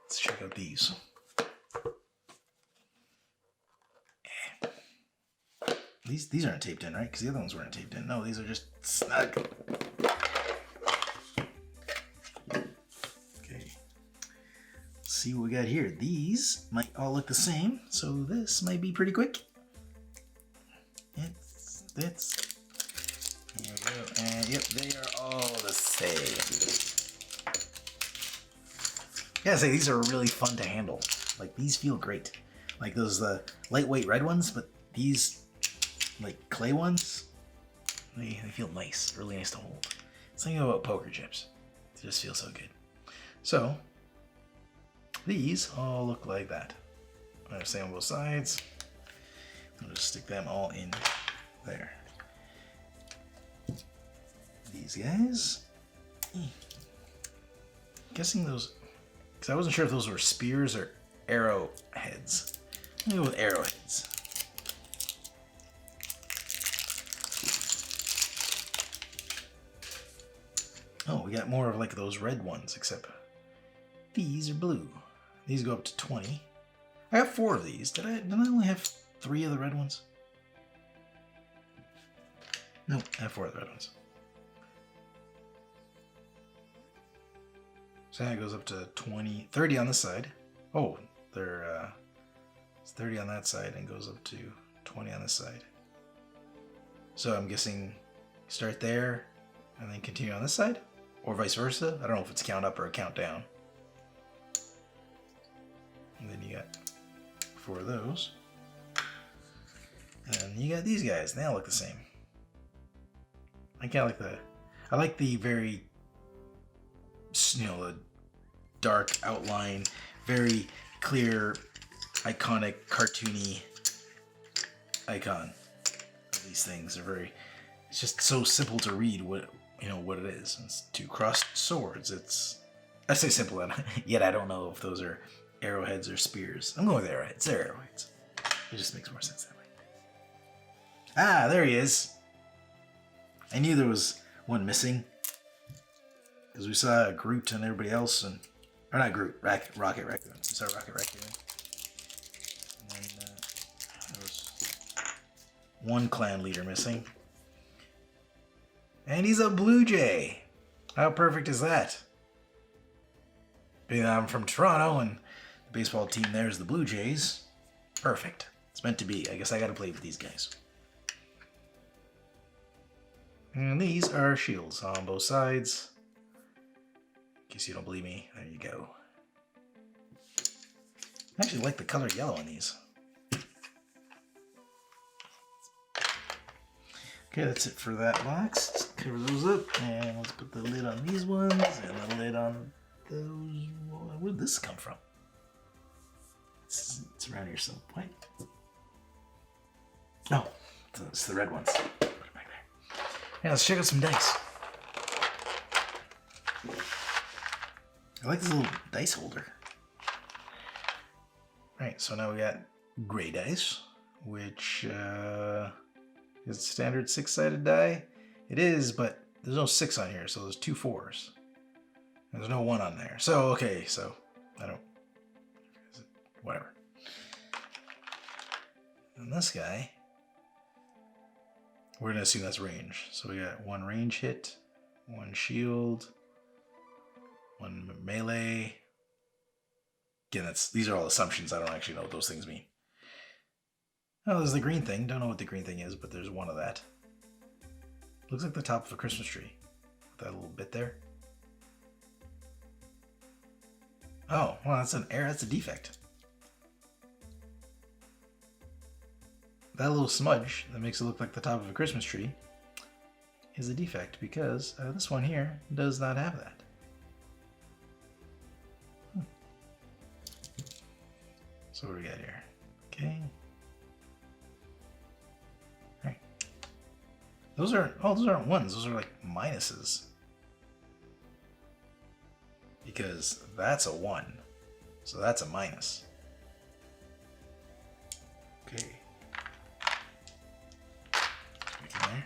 Let's check out these. These aren't taped in, right? Because the other ones weren't taped in. No, these are just snug. Okay. Let's see what we got here. These might all look the same, so this might be pretty quick. There we go. And yep, they are all the same. Yeah, say these are really fun to handle. Like these feel great. Like those the lightweight red ones, but these like clay ones, they feel nice, really nice to hold. Something about poker chips. It just feels so good. So these all look like that. I'm same on both sides. I'll just stick them all in there. These guys. Guessing those, because I wasn't sure if those were spears or arrowheads. I'm gonna go with arrowheads. Oh, we got more of like those red ones, except these are blue. These go up to 20. I have 4 of these. Did I only have 3 of the red ones? No, I have 4 of the red ones. So that goes up to 20, 30 on this side. Oh, it's 30 on that side and goes up to 20 on this side. So I'm guessing start there and then continue on this side? Or vice versa? I don't know if it's count up or a count down. And then you got 4 of those. And you got these guys. They all look the same. I like the very, the dark outline, very clear, iconic, cartoony icon of these things. It's just so simple to read what it is. It's 2 crossed swords. I say simple, yet I don't know if those are arrowheads or spears. I'm going with arrowheads. They're arrowheads. It just makes more sense that way. Ah, there he is. I knew there was one missing. Because we saw Groot and everybody else, or not Groot, Rocket Raccoon. We saw Rocket Raccoon. And then there was one clan leader missing. And he's a Blue Jay. How perfect is that? Being that I'm from Toronto and the baseball team there is the Blue Jays. Perfect. It's meant to be. I guess I gotta play with these guys. And these are shields on both sides. In case you don't believe me, there you go. I actually like the color yellow on these. Okay, that's it for that box. Let's cover those up, and let's put the lid on these ones, and the lid on those. Where did this come from? It's around here some point. Oh, it's the red ones. Put it back there. Yeah, let's check out some dice. I like this little dice holder. Right, so now we got gray dice, which is standard 6-sided die. It is, but there's no 6 on here, so there's 2 4s. There's no 1 on there. So, okay, so whatever. And this guy, we're going to assume that's range. So we got 1 range hit, 1 shield, 1 melee. Again, these are all assumptions. I don't actually know what those things mean. Oh, there's the green thing. Don't know what the green thing is, but there's 1 of that. Looks like the top of a Christmas tree. With that little bit there. Oh, well, that's an error. That's a defect. That little smudge that makes it look like the top of a Christmas tree is a defect because this one here does not have that. So what do we got here? Okay. Alright. Those aren't 1s, those are like minuses. because that's a 1. So that's a minus. Okay. Stick in there.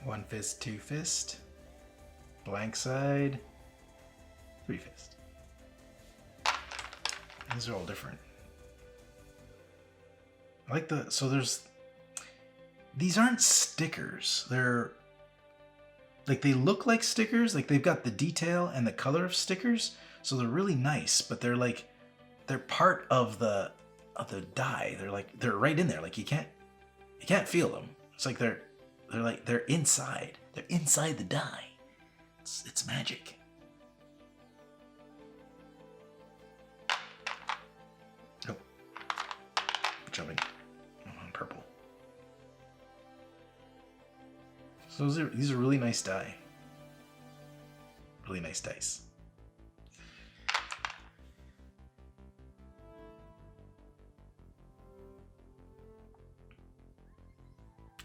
One fist, 2 fist. Blank side. 3 fist. These are all different. I like the, so there's, these aren't stickers. They're, like they look like stickers. Like they've got the detail and the color of stickers. So they're really nice, but they're like, they're part of the die. They're like, they're right in there. Like you can't feel them. It's like they're inside. They're inside the die. It's magic. Oh, jumping on purple. So these are really nice die. Really nice dice.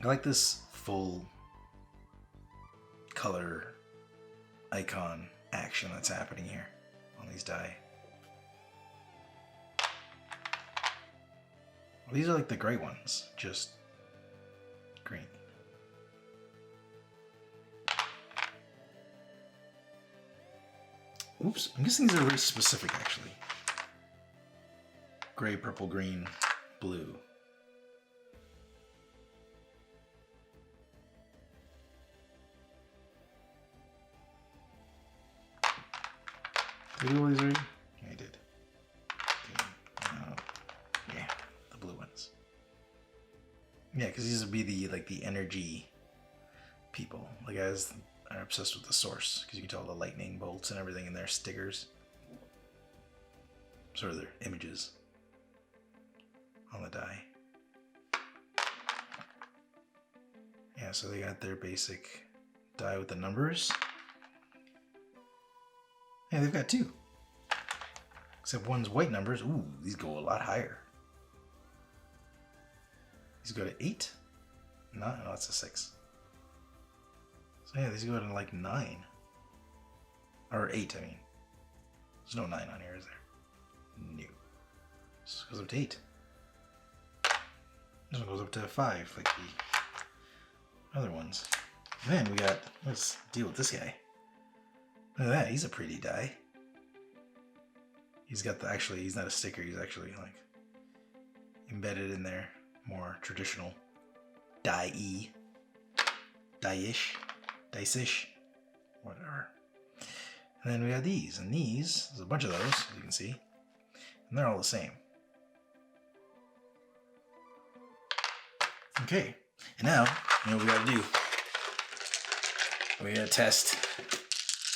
I like this full color icon action that's happening here on these die. Well, these are like the gray ones, just green. Oops, I'm guessing these are race specific actually. Gray, purple, green, blue. Did I do all these already? Yeah, I did. Yeah, the blue ones. Yeah, because these would be the energy people. The guys are obsessed with the source, because you can tell the lightning bolts and everything in their stickers. Sort of their images on the die. Yeah, so they got their basic die with the numbers. Yeah, they've got 2. Except one's white numbers. Ooh, these go a lot higher. These go to 8? No, that's a 6. So yeah, these go to like 9. Or 8, I mean. There's no 9 on here, is there? No. This goes up to 8. This one goes up to 5, like the other ones. And then we got, let's deal with this guy. Look at that, he's a pretty die. He's got actually, he's not a sticker, he's actually like embedded in there. More traditional die-y. Die-ish. Dice-ish. Whatever. And then we got these, and these, there's a bunch of those, as you can see. And they're all the same. Okay, and now, you know what we gotta do? We gotta test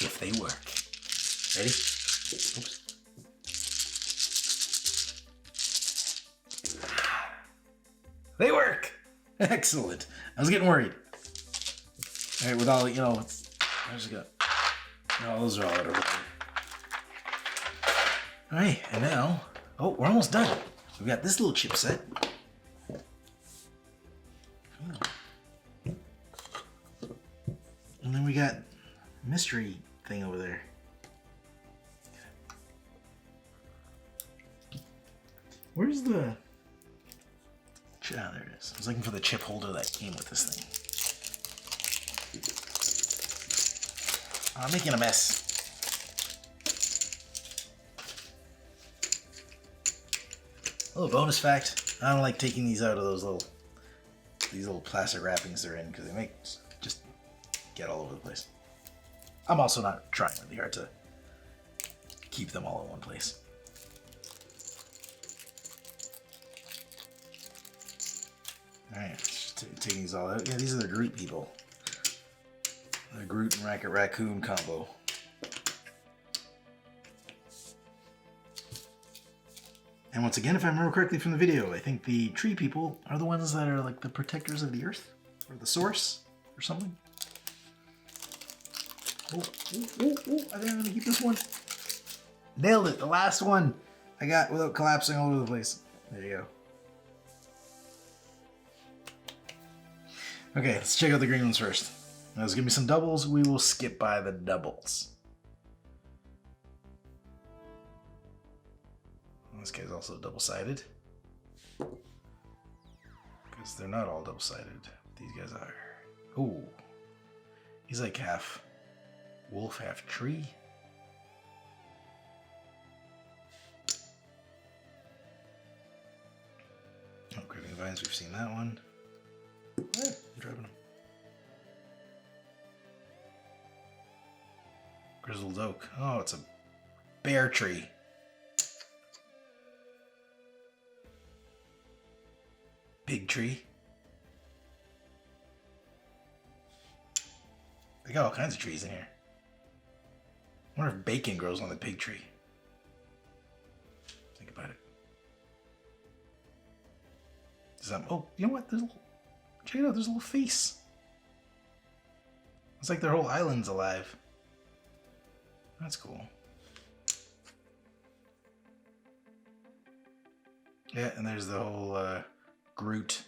if they work. Ready? Oops. They work! Excellent. I was getting worried. Alright, with all, you know, I just got, oh, those are all out of order. Alright, and now, oh, we're almost done. We've got this little chip set. And then we got mystery thing over there. Where's the... Ah, there it is. I was looking for the chip holder that came with this thing. I'm making a mess. A little bonus fact, I don't like taking these out of these little plastic wrappings they're in because they make just get all over the place. I'm also not trying really hard to keep them all in one place. Alright, taking these all out. Yeah, these are the Groot people. The Groot and Rocket Raccoon combo. And once again, if I remember correctly from the video, I think the tree people are the ones that are like the protectors of the earth, or the source, or something. Oh, I think I'm gonna keep this one. Nailed it, the last one I got without collapsing all over the place. There you go. Okay, let's check out the green ones first. Now, let's give me some doubles. We will skip by the doubles. This guy's also double-sided. Because they're not all double-sided. These guys are. Ooh. He's like half wolf, half tree. Oh, Craving Vines, we've seen that one. Yeah, I'm driving them. Grizzled Oak. Oh, it's a bear tree. Big tree. They got all kinds of trees in here. I wonder if bacon grows on the pig tree. Think about it. Oh, you know what? Check it out. There's a little face. It's like their whole island's alive. That's cool. Yeah, and there's the whole Groot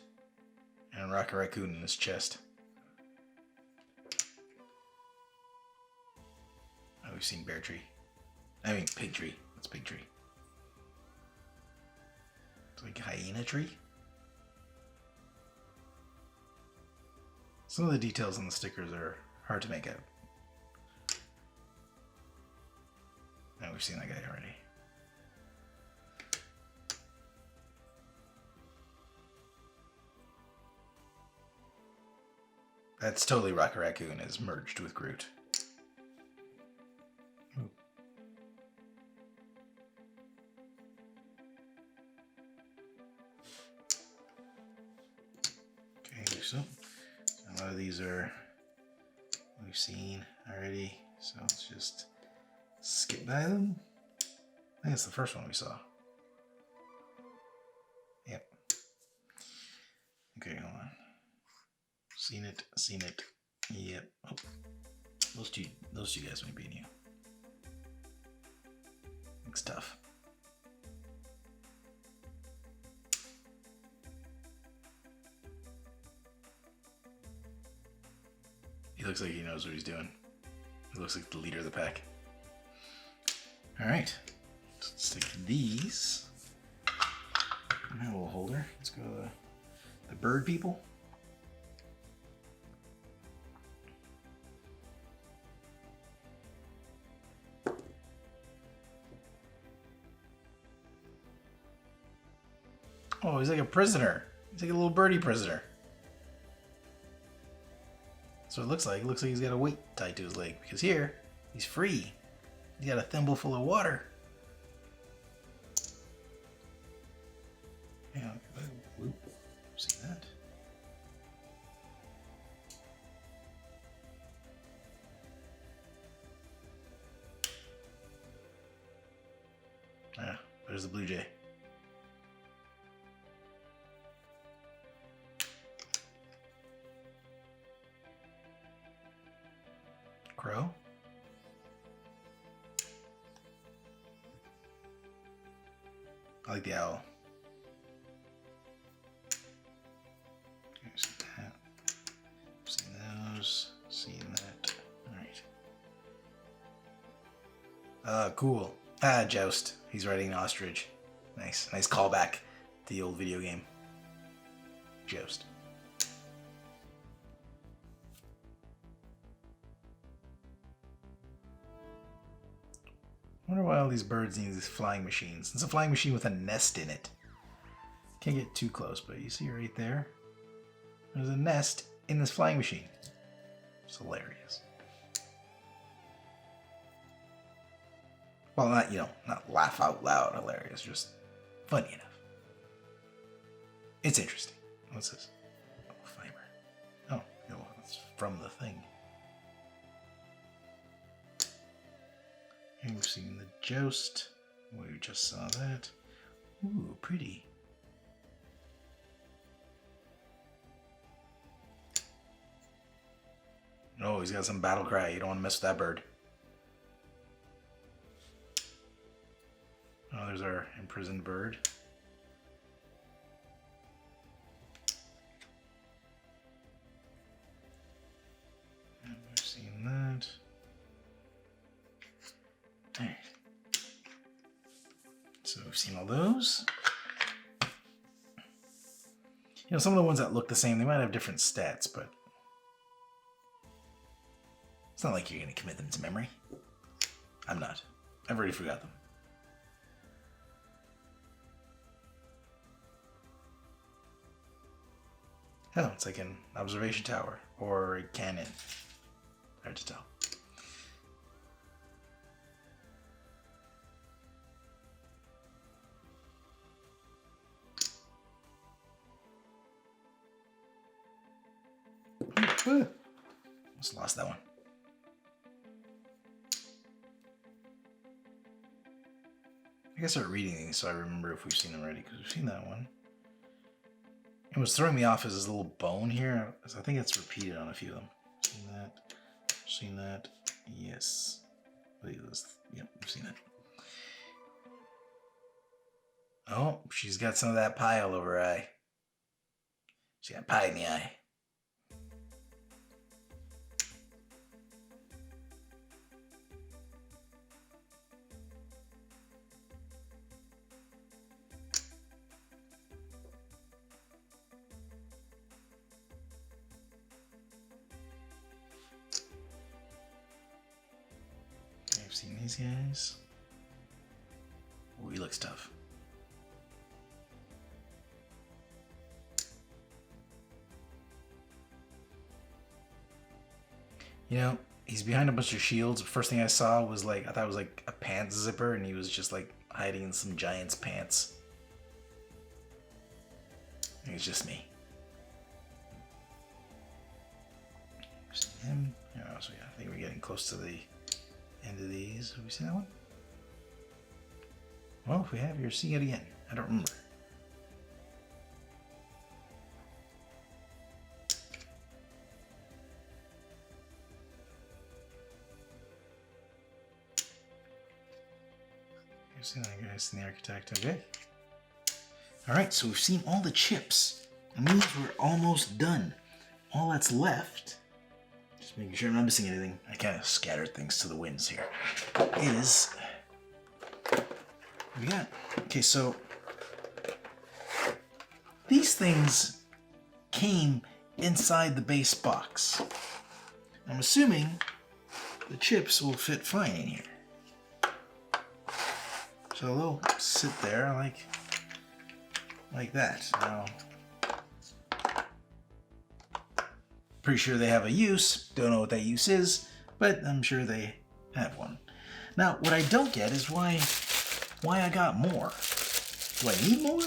and Rocket Raccoon in his chest. Oh, we've seen bear tree. I mean pig tree. That's pig tree. It's like hyena tree. Some of the details on the stickers are hard to make out. Oh, we've seen that guy already. That's totally Rocket Raccoon is merged with Groot. Ooh. Okay, so a lot of these are we've seen already, so let's just skip by them. I think it's the first one we saw. Yep. Okay, hold on. Seen it. Yep. Oh, those two guys might be new. Looks tough. He looks like he knows what he's doing. He looks like the leader of the pack. All right, let's take these. I have a little holder. Let's go to the bird people. Oh, he's like a prisoner. He's like a little birdie prisoner. That's what it looks like. It looks like he's got a weight tied to his leg. Because here, he's free. He's got a thimble full of water. Yeah, whoop. See that? Ah, there's the blue jay. Crow. I like the owl. Okay, see that. Seen those. Seen that. Alright. Cool. Joust. He's riding an ostrich. Nice. Nice callback to the old video game. Joust. I wonder why all these birds need these flying machines. It's a flying machine with a nest in it. Can't get too close, but you see right there? There's a nest in this flying machine. It's hilarious. Well, not laugh out loud hilarious, just funny enough. It's interesting. What's this? Oh, fiber. Oh, it's from the thing. And we've seen the joust. We just saw that. Ooh, pretty. Oh, he's got some battle cry. You don't want to mess with that bird. Oh, there's our imprisoned bird. So we've seen all those. You know, some of the ones that look the same, they might have different stats, but it's not like you're going to commit them to memory. I'm not. I've already forgot them. Hell, it's like an observation tower or a cannon. Hard to tell. Almost lost that one. I guess start reading these so I remember if we've seen them already, because we've seen that one. It was throwing me off as this little bone here. I think it's repeated on a few of them. Seen that. Seen that. Yes. Yep, we've seen it. Oh, she's got some of that pie all over her eye. She got pie in the eye. I've seen these guys. Oh, he looks tough. You know, he's behind a bunch of shields. The first thing I saw was like, I thought it was like a pants zipper, and he was just like hiding in some giant's pants. I think it's just me. Him. Oh, so yeah, I think we're getting close to the end of these. Have we seen that one? Well, if we have, you're seeing it again. I don't remember. You've seen that guy, seen the architect. Okay. Alright, so we've seen all the chips. It means we're almost done. All that's left, just making sure I'm not missing anything, I kind of scattered things to the winds here, is what we got. Okay, so these things came inside the base box. I'm assuming the chips will fit fine in here. So they'll sit there like that. Now, pretty sure they have a use. Don't know what that use is, but I'm sure they have one. Now, what I don't get is why I got more. Do I need more?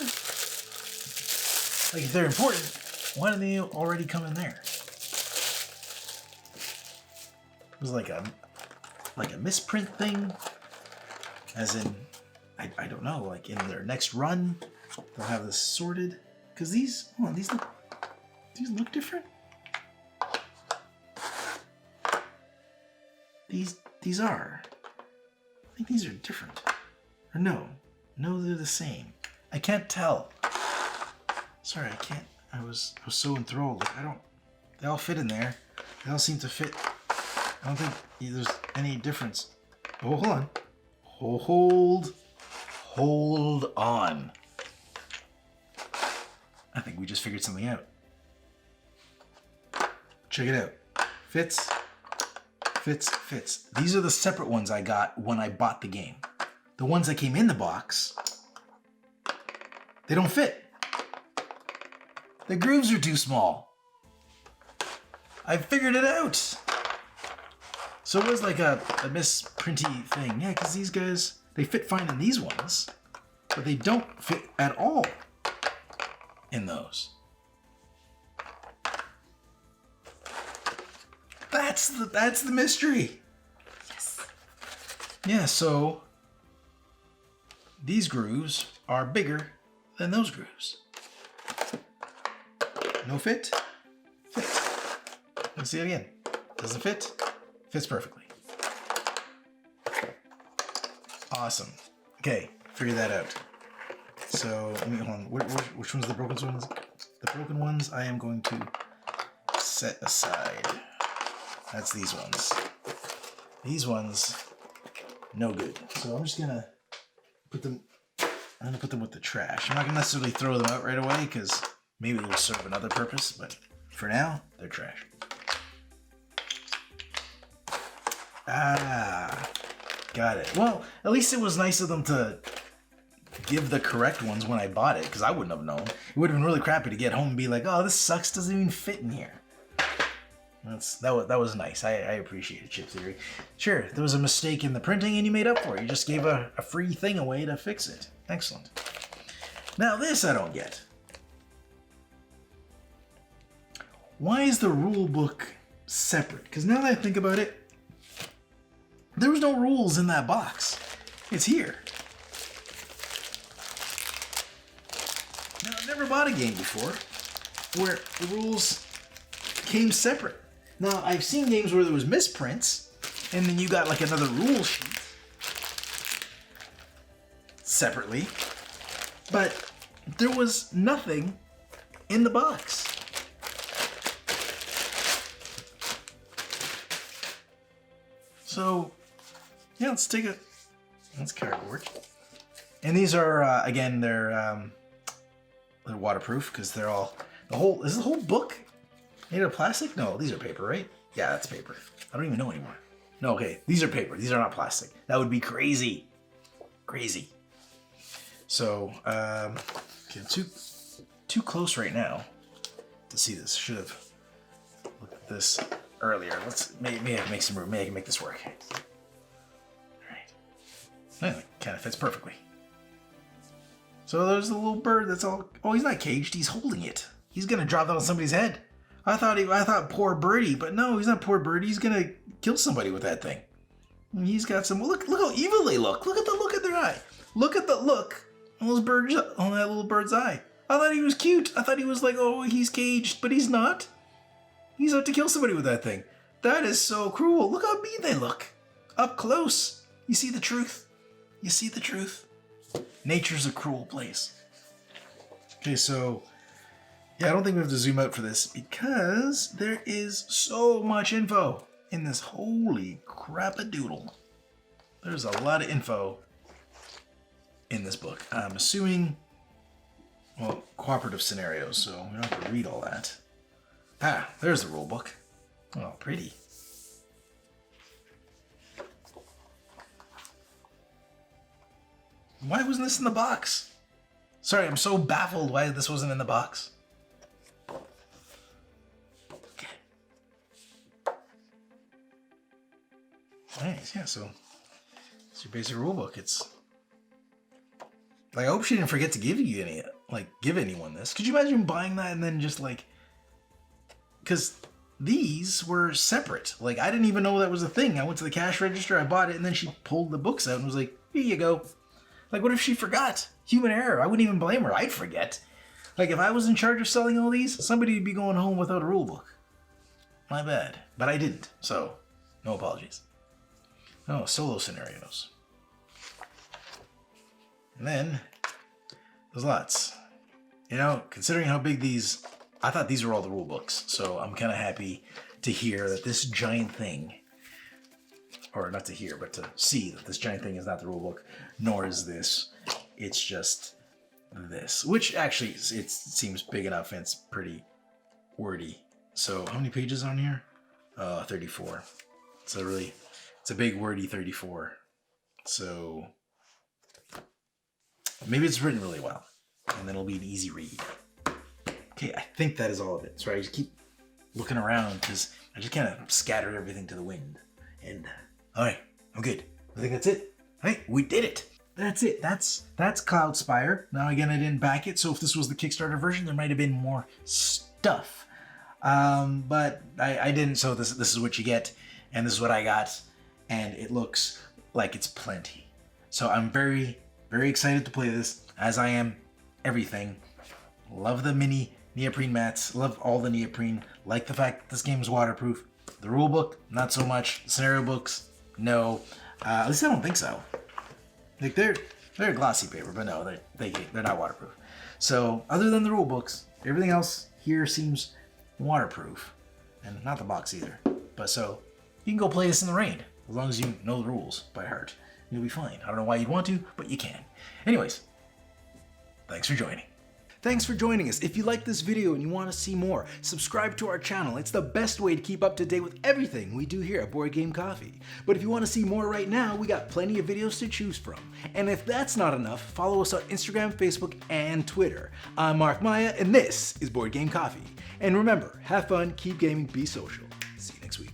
Like, if they're important, why do they already come in there? It was like a misprint thing, as in, I don't know, like in their next run, they'll have this sorted. Because these look different. These are. I think these are different. Or no, they're the same. I can't tell. Sorry, I can't. I was so enthralled. Like, they all fit in there. They all seem to fit. I don't think there's any difference. Oh, hold on. Hold on. I think we just figured something out. Check it out. Fits. These are the separate ones I got when I bought the game. The ones that came in the box, they don't fit. The grooves are too small. I figured it out. So it was like a misprinty thing. Yeah, because these guys, they fit fine in these ones, but they don't fit at all in those. That's the mystery. Yes. Yeah, so these grooves are bigger than those grooves. No fit? Fit. Let's see it again. Doesn't fit? Fits perfectly. Awesome. Okay, figure that out. So, let me, hold on. Which one's the broken ones? The broken ones I am going to set aside. That's these ones. These ones, no good. So I'm just gonna put them I'm going to put them with the trash. I'm not going to necessarily throw them out right away because maybe they'll serve another purpose, but for now, they're trash. Ah, got it. Well, at least it was nice of them to give the correct ones when I bought it, because I wouldn't have known. It would have been really crappy to get home and be like, oh, this sucks, doesn't even fit in here. That was nice. I appreciate it, Chip Theory. Sure, there was a mistake in the printing and you made up for it. You just gave a free thing away to fix it. Excellent. Now this I don't get. Why is the rule book separate? Because now that I think about it, there was no rules in that box. It's here. Now, I've never bought a game before where the rules came separate. Now, I've seen games where there was misprints, and then you got like another rule sheet separately, but there was nothing in the box. So, yeah, let's take a... That's cardboard. And these are, again, they're waterproof because they're all... Is the whole book made of plastic? No, these are paper, right? Yeah, that's paper. I don't even know anymore. No, okay, these are paper. These are not plastic. That would be crazy. Crazy. So, okay, too close right now to see this. Should have looked at this earlier. Maybe I can make some room. Maybe I can make this work. All right. It kind of fits perfectly. So there's the little bird that's all... Oh, he's not caged. He's holding it. He's going to drop that on somebody's head. I thought poor birdie, but no, he's not poor birdie. He's going to kill somebody with that thing. And he's got some... Look how evil they look. Look at the look at their eye. Look at the look on those birds, on that little bird's eye. I thought he was cute. I thought he was like, oh, he's caged, but he's not. He's out to kill somebody with that thing. That is so cruel. Look how mean they look. Up close. You see the truth. You see the truth. Nature's a cruel place. Okay, so... Yeah, I don't think we have to zoom out for this because there is so much info in this holy crap-a-doodle. There's a lot of info in this book. I'm assuming, well, cooperative scenarios, so we don't have to read all that. Ah, there's the rule book. Oh, pretty. Why wasn't this in the box? Sorry, I'm so baffled why this wasn't in the box. Nice, yeah, so it's your basic rulebook. It's like, I hope she didn't forget to give you give anyone this. Could you imagine buying that and then just like, because these were separate. Like, I didn't even know that was a thing. I went to the cash register, I bought it, and then she pulled the books out and was like, here you go. Like, what if she forgot? Human error. I wouldn't even blame her. I'd forget. Like, if I was in charge of selling all these, somebody would be going home without a rulebook. My bad. But I didn't, so no apologies. Oh, solo scenarios. And then, there's lots. You know, considering how big these... I thought these were all the rule books, so I'm kind of happy to hear that this giant thing... Or not to hear, but to see that this giant thing is not the rule book, nor is this. It's just this. Which, actually, it seems big enough and it's pretty wordy. So, how many pages on here? 34. It's a big wordy 34. So maybe it's written really well and then it'll be an easy read. Okay, I think that is all of it. Sorry, I just keep looking around because I just kind of scattered everything to the wind. And all right, I'm good. I think that's it. All right, we did it. That's it. That's CloudSpire. Now again, I didn't back it, so if this was the Kickstarter version, there might have been more stuff. But I didn't, so this is what you get, and this is what I got. And it looks like it's plenty. So I'm very, very excited to play this, as I am everything. Love the mini neoprene mats. Love all the neoprene. Like the fact that this game is waterproof. The rulebook, not so much. The scenario books, no. At least I don't think so. Like they're glossy paper, but no, they're not waterproof. So other than the rule books, everything else here seems waterproof, and not the box either. But so you can go play this in the rain. As long as you know the rules by heart, you'll be fine. I don't know why you'd want to, but you can. Anyways, thanks for joining. Thanks for joining us. If you like this video and you want to see more, subscribe to our channel. It's the best way to keep up to date with everything we do here at Board Game Coffee. But if you want to see more right now, we got plenty of videos to choose from. And if that's not enough, follow us on Instagram, Facebook, and Twitter. I'm Mark Maya, and this is Board Game Coffee. And remember, have fun, keep gaming, be social. See you next week.